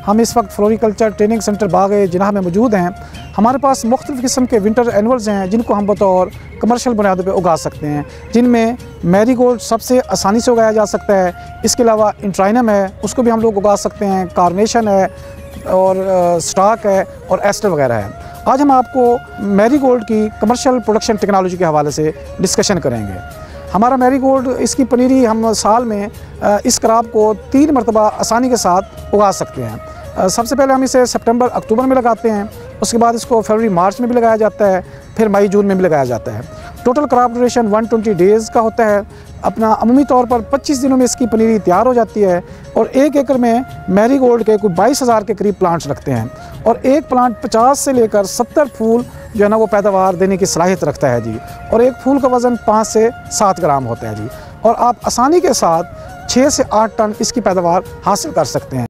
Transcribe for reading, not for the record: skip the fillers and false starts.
हम इस वक्त फ्लोरिकल्चर ट्रेनिंग सेंटर बाग जिनाह में मौजूद हैं। हमारे पास मुख्तलिफ़ किस्म के विंटर एनिमल्स हैं जिनको हम बतौर कमर्शियल बुनियादों पर उगा सकते हैं, जिनमें मैरीगोल्ड सबसे आसानी से उगाया जा सकता है। इसके अलावा इंट्राइनम है, उसको भी हम लोग उगा सकते हैं, कार्नेशन है और स्टाक है और एस्टर वगैरह है। आज हम आपको मैरीगोल्ड की कमर्शियल प्रोडक्शन टेक्नोलॉजी के हवाले से डिस्कशन करेंगे। हमारा मैरीगोल्ड, इसकी पनीरी हम साल में इस क्रॉप को 3 मरतबा आसानी के साथ उगा सकते हैं। सबसे पहले हम इसे सितंबर अक्टूबर में लगाते हैं, उसके बाद इसको फरवरी मार्च में भी लगाया जाता है, फिर मई जून में भी लगाया जाता है। टोटल क्रॉप ड्यूरेशन 120 डेज़ का होता है। अपना अमूमी तौर पर 25 दिनों में इसकी पनीरी तैयार हो जाती है और 1 एकड़ में मैरीगोल्ड के कुछ 22,000 के करीब प्लांट्स रखते हैं और एक प्लांट 50 से लेकर 70 फूल जो है ना वो पैदावार देने की सलाहियत रखता है जी। और एक फूल का वज़न 5 से 7 ग्राम होता है जी। और आप आसानी के साथ 6 से 8 टन इसकी पैदावार हासिल कर सकते हैं।